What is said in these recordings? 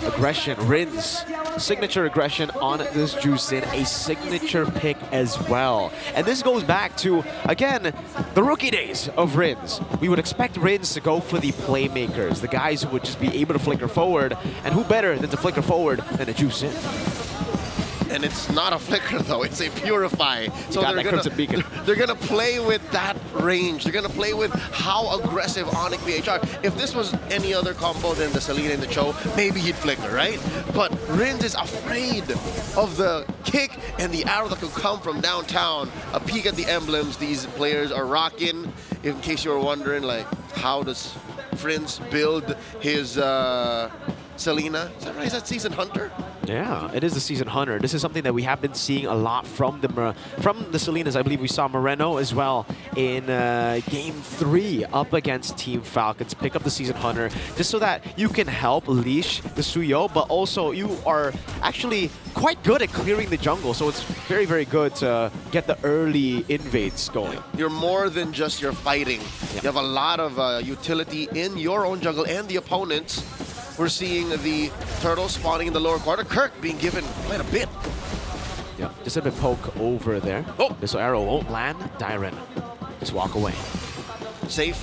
aggression. Rin's signature aggression on this Juicin, a signature pick as well. And this goes back to, again, the rookie days of Rin's. We would expect Rin's to go for the playmakers, the guys who would just be able to flicker forward. And who better than to flicker forward than a Juicin? And it's not a flicker though, it's a purify. So they're gonna play with that range. They're gonna play with how aggressive Onic BHR. If this was any other combo than the Selena and the Cho, maybe he'd flicker, right? But Rin's is afraid of the kick and the arrow that could come from downtown. A peek at the emblems these players are rocking. In case you were wondering, like, how does Prince build his Selena? Is that right? Is that Season Hunter? Yeah, it is the Season Hunter. This is something that we have been seeing a lot from the Selenas. I believe we saw Moreno as well in Game 3 up against Team Falcons. Pick up the Season Hunter just so that you can help leash the Suyo, but also you are actually quite good at clearing the jungle, so it's very, very good to get the early invades going. You're more than just your fighting. Yeah. You have a lot of utility in your own jungle and the opponent's. We're seeing the turtle spawning in the lower quarter. Kirk being given quite a bit. Yeah, just a bit poke over there. Oh! This arrow won't land. Dyren, just walk away. Safe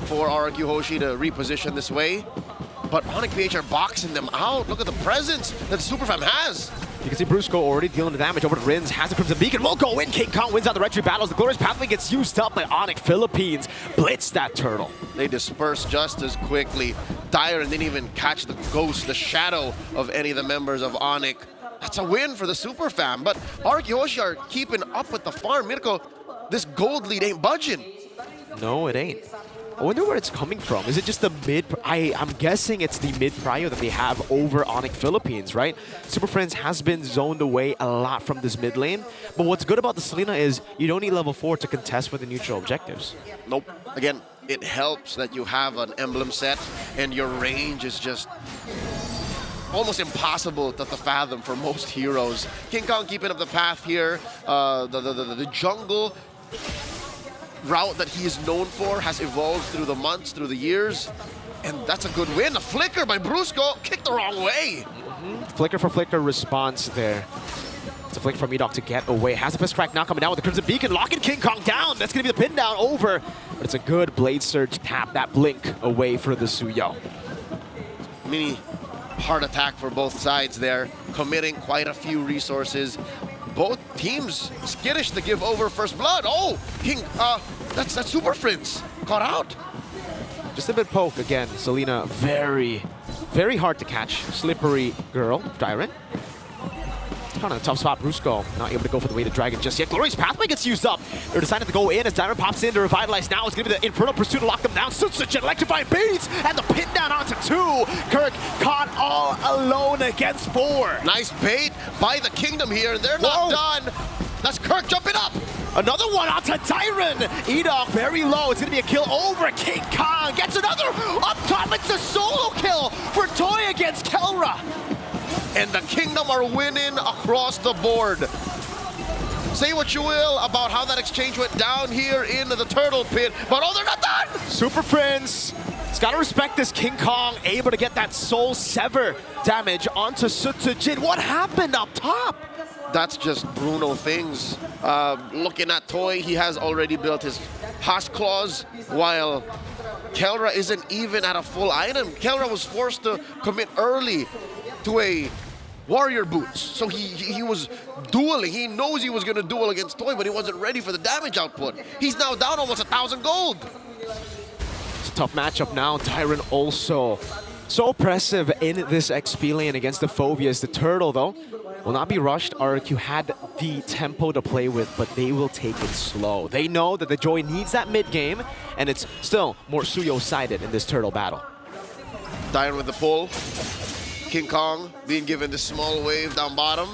for RQ Hoshi to reposition this way. But Onic BHR boxing them out. Look at the presence that Superfam has. You can see Brusco already dealing the damage over to Rin's. Has the Crimson Beacon. Will go in. King Kong wins out the retreat battles. The Glorious Pathway gets used up by Onic Philippines. Blitz that turtle. They disperse just as quickly. Dyren didn't even catch the ghost, the shadow of any of the members of Onic. That's a win for the Superfam. But RQ Hoshi are keeping up with the farm. Mirko, this gold lead ain't budging. No, it ain't. I wonder where it's coming from. Is it just the mid? I'm guessing it's the mid prio that they have over Onic Philippines, right? Super Friends has been zoned away a lot from this mid lane. But what's good about the Selena is you don't need level 4 to contest for the neutral objectives. Nope. Again, it helps that you have an emblem set and your range is just almost impossible to fathom for most heroes. King Kong keeping up the path here. The jungle route that he is known for has evolved through the months, through the years, and that's a good win. A flicker by Brusco, kicked the wrong way. Flicker for flicker response there. It's a flicker from Edok to get away. Has a fist crack now coming down with the Crimson Beacon, locking King Kong down. That's going to be the pin down over, but it's a good Blade Surge tap, that blink away for the Suyo. Mini heart attack for both sides there, committing quite a few resources. Both teams skittish to give over first blood. Oh, King, that's Super Prince caught out. Just a bit poke again. Selena, very, very hard to catch. Slippery girl, Dyren. Kind of a tough spot. Brusco not able to go for the weighted dragon just yet. Glorious Pathway gets used up. They're deciding to go in as Dyren pops in to revitalize. Now it's going to be the Infernal Pursuit to lock them down. Such electrifying beats and the pin down onto 2. Kirk caught all alone against 4. Nice bait by the Kingdom here, and they're not done. That's Kirk jumping up. Another one onto Dyren. Edok very low. It's going to be a kill over King Kong. Gets another up top. It's a solo kill for Toy against Kelra. And the Kingdom are winning across the board. Say what you will about how that exchange went down here in the Turtle Pit, but oh, they're not done! Super Friends, it's got to respect this. King Kong able to get that Soul Sever damage onto Sutsujin. What happened up top? That's just Bruno things. Looking at Toy, he has already built his Haas Claws, while Kelra isn't even at a full item. Kelra was forced to commit early to a warrior boots. So he was dueling. He knows he was going to duel against Toy, but he wasn't ready for the damage output. He's now down almost 1,000 gold. It's a tough matchup now. Dyren also so oppressive in this XP lane against the Phobias. The Turtle, though, will not be rushed. RQ had the tempo to play with, but they will take it slow. They know that the Joy needs that mid game, and it's still more Suyo-sided in this Turtle battle. Dyren with the pull. King Kong being given this small wave down bottom.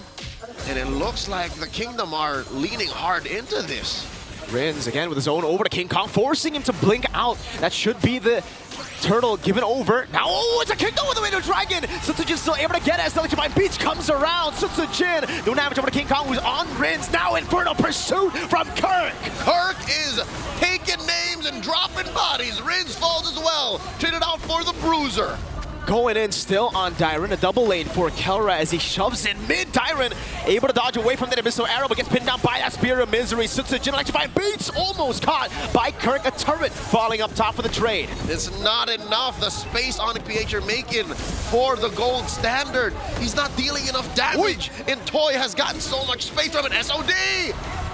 And it looks like the Kingdom are leaning hard into this. Rin's again with his own over to King Kong, forcing him to blink out. That should be the Turtle given over. Now, oh, it's a Kingdom with the Winter Dragon. Sutsujin still able to get it as the Electrifying Beach comes around. Sutsujin doing damage over to King Kong, who's on Rin's. Now Infernal Pursuit from Kirk. Kirk is taking names and dropping bodies. Rin's falls as well. Traded out for the Bruiser. going in still on Dyron. A double lane for Kelra as he shoves in mid. Dyron able to dodge away from the missile arrow, but gets pinned down by that Spear of Misery. Sutsujin electrifying beats, almost caught by Kirk. A turret falling up top for the trade. It's not enough. The space Onic PH are making for the gold standard. He's not dealing enough damage. And Toy has gotten so much space from an SOD.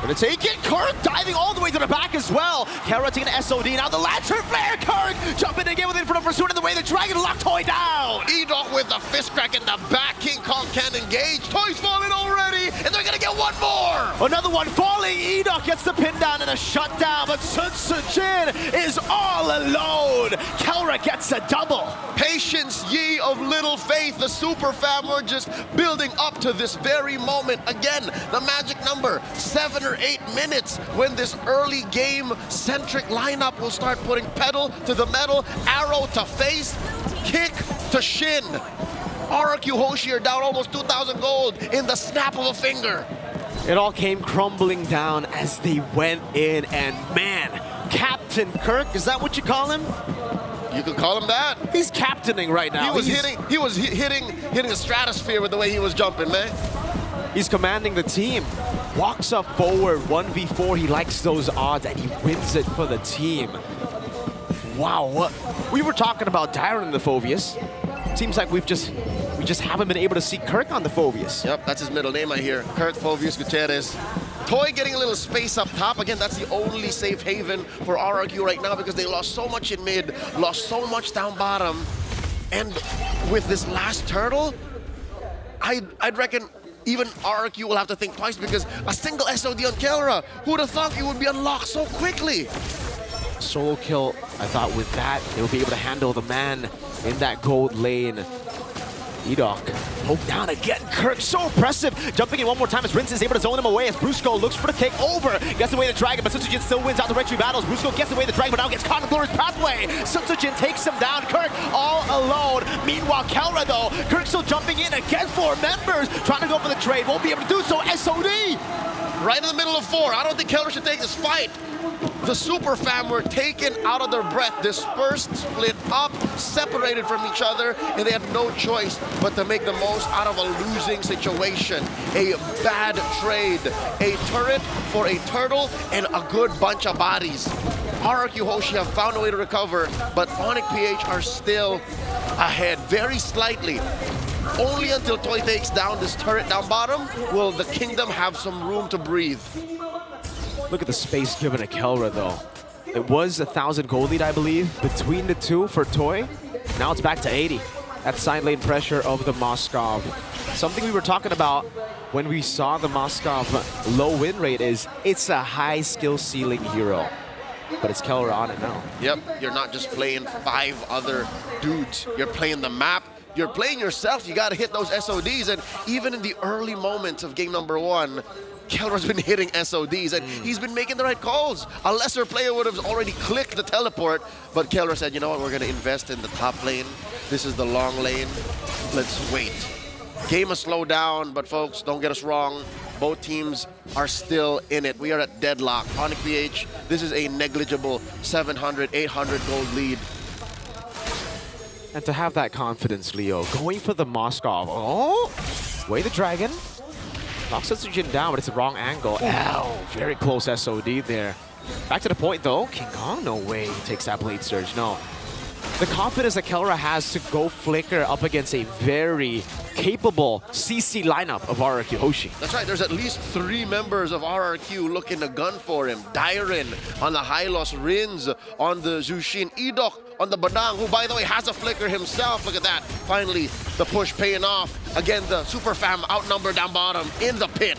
Gonna take it. Kirk diving all the way to the back as well. Kelra taking an SOD. Now the Lantern Flare. Kirk jumping again with infinite pursuit in the way. The Dragon locked Toy down. Edok with the fist crack in the back. King Kong can't engage. Toy's falling already, and they're gonna get one more. Another one falling. Edok gets the pin down and a shutdown, but Sutsujin is all alone. Kelra gets a double. Patience, ye of little faith. The super fam were just building up to this very moment. Again, the magic number, 7 or 8 minutes, when this early game centric lineup will start putting pedal to the metal, arrow to face, kick to shin. RRQ Hoshi are down almost 2,000 gold in the snap of a finger. It all came crumbling down as they went in, and man, Captain Kirk, is that what you call him? You could call him that. He's captaining right now. He was hitting the stratosphere with the way he was jumping, man. He's commanding the team. Walks up forward, 1v4. He likes those odds, and he wins it for the team. Wow, we were talking about Dyron and the Phoveus. Seems like we just haven't been able to see Kirk on the Phoveus. Yep, that's his middle name I hear. Kirk Phoveus Gutierrez. Toy getting a little space up top. Again, that's the only safe haven for RRQ right now because they lost so much in mid, lost so much down bottom. And with this last turtle, I'd reckon even RRQ will have to think twice because a single SOD on Kelra, who'd have thought he would be unlocked so quickly? Solo kill, I thought with that, they'll be able to handle the man in that gold lane. Edok poked down again. Kirk, so impressive. Jumping in one more time as Rince is able to zone him away as Brusco looks for the take over. Gets away the Dragon, but Sutsujin still wins out the retry battles. Brusco gets away the Dragon, but now gets caught in the glorious pathway. Sutsujin takes him down. Kirk all alone. Meanwhile, Kelra though, Kirk still jumping in against 4 members. Trying to go for the trade. Won't be able to do so. SOD! Right in the middle of 4. I don't think Kelra should take this fight. The super fam were taken out of their breath, dispersed, split up, separated from each other, and they had no choice but to make the most out of a losing situation. A bad trade. A turret for a turtle and a good bunch of bodies. RRQ Hoshi have found a way to recover, but Onic PH are still ahead, very slightly. Only until Toy takes down this turret down bottom will the kingdom have some room to breathe. Look at the space given to Kelra though. It was 1,000 gold lead, I believe, between the two for Toy. Now it's back to 80. That side lane pressure of the Moskov. Something we were talking about when we saw the Moskov low win rate is it's a high skill ceiling hero. But it's Kelra on it now. Yep, you're not just playing 5 other dudes. You're playing the map. You're playing yourself. You got to hit those SODs. And even in the early moments of game number 1, Kelra's been hitting SODs, and he's been making the right calls. A lesser player would have already clicked the teleport, but Kelra said, you know what, we're going to invest in the top lane. This is the long lane. Let's wait. Game has slowed down, but folks, don't get us wrong. Both teams are still in it. We are at deadlock. Onic PH, this is a negligible 700, 800 gold lead. And to have that confidence, Leo, going for the Moskov. Oh, way the Dragon. Knocks Sutsujin down, but it's the wrong angle. Ow, very close SOD there. Back to the point though. King Kong, no way he takes that Blade Surge, no. The confidence that Kelra has to go flicker up against a very capable CC lineup of RRQ Hoshi. That's right, there's at least 3 members of RRQ looking to gun for him. Dyron on the Hylos, Rins on the Zushin, Edok on the Badang, who by the way has a flicker himself. Look at that, finally the push paying off. Again, the super fam outnumbered down bottom in the pit.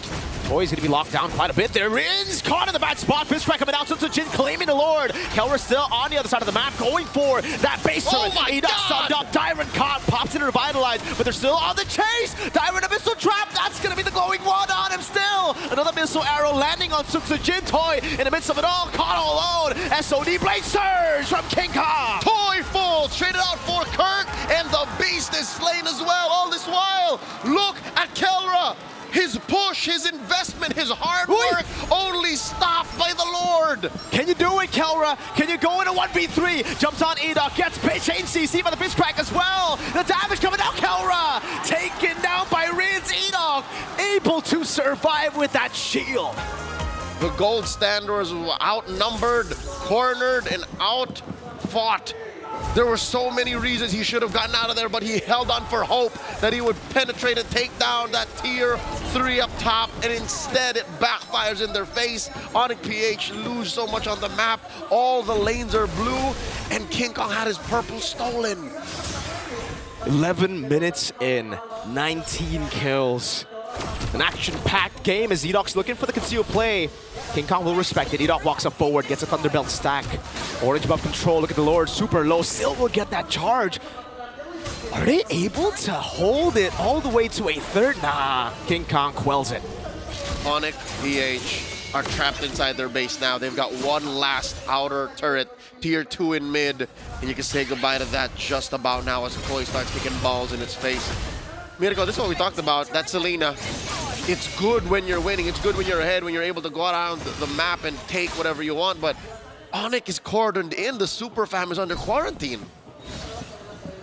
Boy's gonna be locked down quite a bit there. Rins caught in the bad spot. Fist strike coming out. Sutsujin claiming the Lord. Kelra still on the other side of the map, going for that base turret. Edok subbed up. Dyron caught, pops in to revitalize, but they're still on the chase. Dyron a missile trap. That's gonna be the glowing one on him still. Another missile arrow landing on Sutsujin. Toy in the midst of it all, caught all alone. SOD Blade Surge from King Kong. Toy full, traded out for Kirk, and the beast is slain as well. All this while, look at Kelra. His push, his investment, his hard work only stopped by the Lord. Can you do it, Kelra, can you go in a 1v3? Jumps on Enoch, gets chain CC by the Fist Crack as well. The damage coming down, Kelra! Taken down by Rin's. Enoch able to survive with that shield. The gold standards were outnumbered, cornered, and outfought. There were so many reasons he should have gotten out of there, but he held on for hope that he would penetrate and take down that tier 3 up top, and instead it backfires in their face. Onic PH lose so much on the map. All the lanes are blue, and King Kong had his purple stolen. 11 minutes in, 19 kills. An action-packed game as Edoc's looking for the concealed play. King Kong will respect it. Edoc walks up forward, gets a Thunderbelt stack. Orange buff control, look at the Lord, super low. Still will get that charge. Are they able to hold it all the way to a third? Nah, King Kong quells it. Onic PH are trapped inside their base now. They've got one last outer turret, tier 2 in mid, and you can say goodbye to that just about now as Koi starts kicking balls in its face. Mirko, this is what we talked about, that Selena. It's good when you're winning, it's good when you're ahead, when you're able to go around the map and take whatever you want, but Onic is cordoned in, the super fam is under quarantine.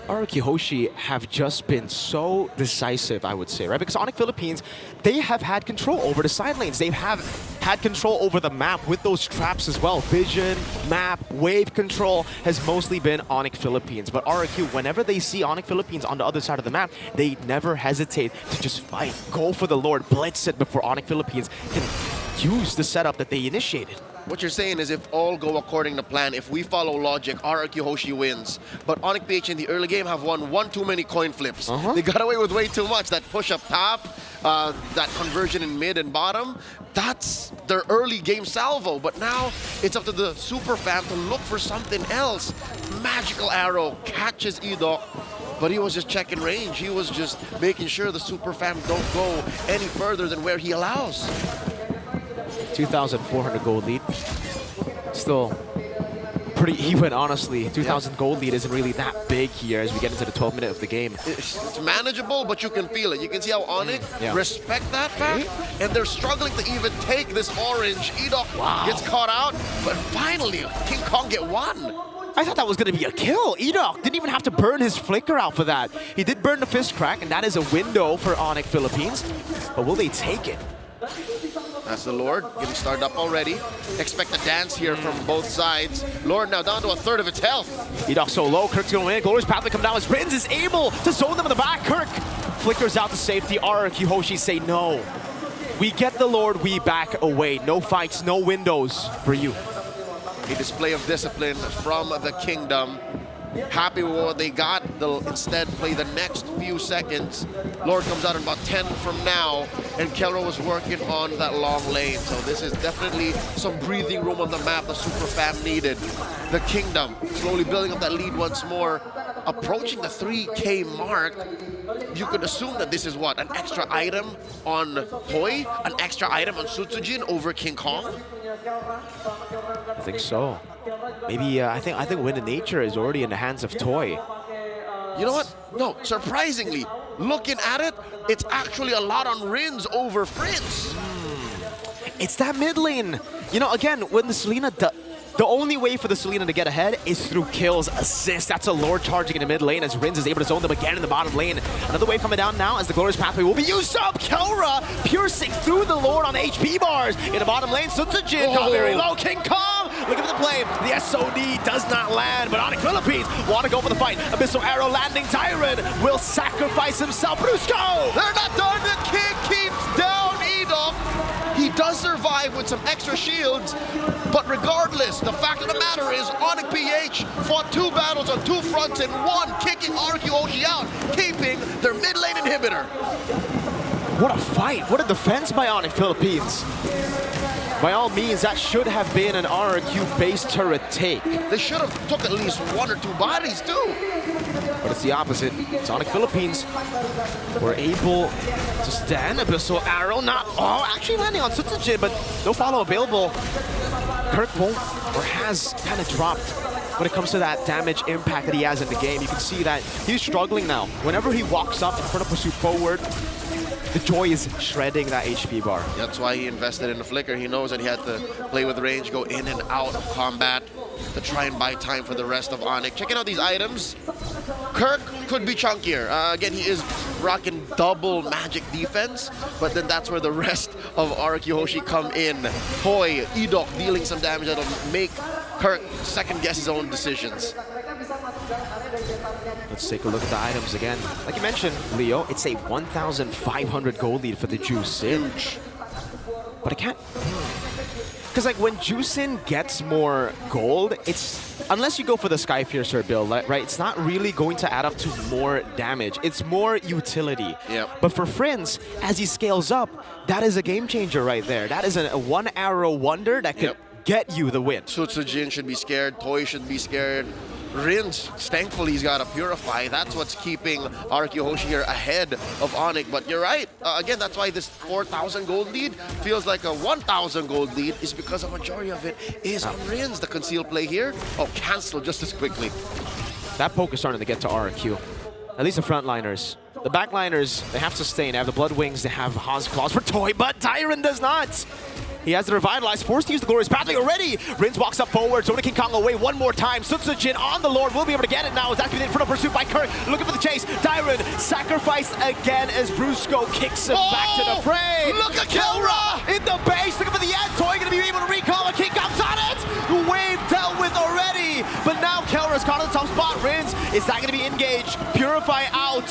Hoshi have just been so decisive, I would say, right? Because Onic Philippines, they have had control over the side lanes. They have had control over the map with those traps as well. Vision, map, wave control has mostly been Onic Philippines. But RRQ, whenever they see Onic Philippines on the other side of the map, they never hesitate to just fight, go for the Lord, blitz it before Onic Philippines can use the setup that they initiated. What you're saying is if all go according to plan, if we follow logic, RRQ Hoshi wins. But Onic PH in the early game have won one too many coin flips. They got away with way too much. That push up top, that conversion in mid and bottom, that's their early game salvo. But now it's up to the super fam to look for something else. Magical arrow catches Edoc, but he was just checking range. He was just making sure the super fam don't go any further than where he allows. 2,400 gold lead. Still pretty even, honestly. 2,000 gold lead isn't really that big here as we get into the 12th minute of the game. It's manageable, but you can feel it. You can see how Onic respect that fact, and they're struggling to even take this orange. Edoc gets caught out, but finally, King Kong get one. I thought that was going to be a kill. Edoc didn't even have to burn his flicker out for that. He did burn the Fist Crack, and that is a window for Onic Philippines. But will they take it? That's the Lord getting started up already. Expect a dance here from both sides. Lord now down to a third of its health. Edoc so low, Kirk's going to win. Glorious Pathway come down as Rins is able to zone them in the back. Kirk flickers out to safety. RRQ Hoshi say no. We get the Lord, we back away. No fights, no windows for you. A display of discipline from the Kingdom. Happy with what they got. They'll instead play the next few seconds. Lord comes out in about 10 from now, and Kelro was working on that long lane. So this is definitely some breathing room on the map the super fam needed. The Kingdom slowly building up that lead once more, approaching the 3K mark. You could assume that this is what, an extra item on Hoi, an extra item on Sutsujin over King Kong? I think so. Maybe I think Wind of Nature is already in the hands of Toy. You know what? No, surprisingly, looking at it, it's actually a lot on Rins over Fritz. It's that mid lane. You know, again, when the Selena, the only way for the Selena to get ahead is through kills, assists. That's a Lord charging in the mid lane as Rins is able to zone them again in the bottom lane. Another wave coming down now as the Glorious Pathway will be used up. Kelra piercing through the Lord on the HP bars in the bottom lane. Sutsujin got very low. King Kong looking for the play. The SOD does not land, but Onic Philippines want to go for the fight. Abyssal Arrow landing. Tyrant will sacrifice himself. Brusco! They're not done. The king keeps down Edoc. He does survive with some extra shields, but regardless, the fact of the matter is Onic PH fought 2 battles on 2 fronts and won, kicking RRQ Hoshi out, keeping their mid lane inhibitor. What a fight. What a defense by Onic Philippines. By all means, that should have been an RRQ base turret take. They should have took at least 1 or 2 bodies too. But it's the opposite. Onic Philippines were able to stand. Abyssal Arrow not actually landing on Sutsujin, but no follow available. Kirk won't or has kind of dropped when it comes to that damage impact that he has in the game. You can see that he's struggling now. Whenever he walks up in front of Pursuit forward, the Joy is shredding that HP bar. That's why he invested in the Flicker. He knows that he had to play with range, go in and out of combat to try and buy time for the rest of Onic. Checking out these items. Kirk could be chunkier. Again, he is rocking double magic defense, but then that's where the rest of RQ Hoshi come in. Toy, Edok dealing some damage that'll make Kirk second guess his own decisions. Let's take a look at the items again. Like you mentioned, Leo, it's a 1,500 gold lead for the Juicin. But I can't... Because like when Juicin gets more gold, it's... Unless you go for the Skypiercer build, right? It's not really going to add up to more damage. It's more utility. Yep. But for Friends, as he scales up, that is a game changer right there. That is a one-arrow wonder that could get you the win. Sutsujin should be scared. Toy should be scared. Rins, thankfully he's got a Purify. That's what's keeping RQ Hoshi here ahead of Onic. But you're right. Again, that's why this 4,000 gold lead feels like a 1,000 gold lead, is because a majority of it is on Rins. The concealed play here, cancel just as quickly. That poke is starting to get to RQ. At least the frontliners. The backliners, they have Sustain. They have the Blood Wings. They have Hans Claws for Toy, but Tyron does not. He has the Revitalize, forced to use the Glorious Pathway already. Rins walks up forward, Zona King Kong away one more time. Sutsujin on the Lord, will be able to get it now. Is activated in front of pursuit by Kirk, looking for the chase. Tyron sacrificed again as Brusco kicks him back to the fray. Look at Kelra! In the base, looking for the end. Toy gonna be able to recall, a King Kong's on it! The wave dealt with already, but now Kelra's caught on the top spot. Rins, is that gonna be engaged? Purify out.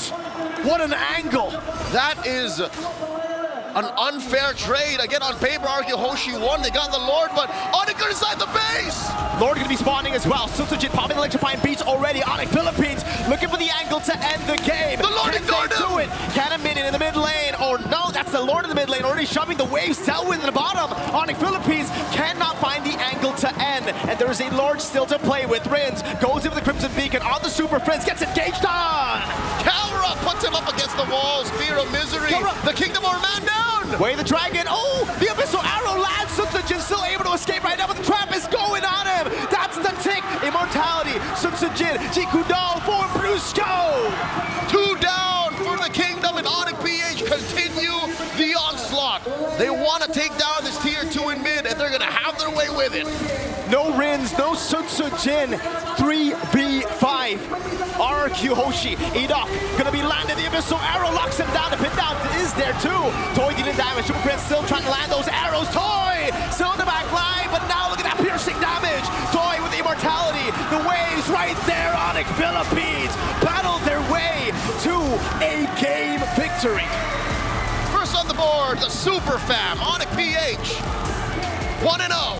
What an angle! That is an unfair trade. Again, on paper, RQ Hoshi won. They got the Lord, but Onic are inside the base. Lord gonna be spawning as well. Sutsujin popping the electrifying beats already. Onic Philippines looking for the angle to end the game. The Lord ignored him. Do it. Can a minion in the mid lane? Or no, that's the Lord in the mid lane already shoving the waves. Tailwind in the bottom. Onic Philippines cannot find the angle to end. And there is a Lord still to play with. Rins goes in with the Crimson Beacon on the Super Friends. Gets engaged on. Kelra puts him up against the walls. Fear of misery. Kelra. The Kingdom or Man down. Way the Dragon. Oh, the Abyssal Arrow lands. Sutsujin still able to escape right now, but the trap is going on him. That's the tick. Immortality. Sutsujin. Jikudo for Brusco. 2 down for the Kingdom, and Onic PH continue the onslaught. They want to take down this tier 2 in mid, and they're going to have their way with it. No Rins, no Sutsujin. 3v5. RQ Hoshi. Edok gonna be landed. The Abyssal Arrow locks him down. The pin down is there too. Toy dealing damage. Super Prince still trying to land those arrows. Toy still in the back line, but now look at that piercing damage. Toy with the immortality. The waves right there. Onic Philippines battle their way to a game victory. First on the board, the Super Fam, Onic PH. 1-0.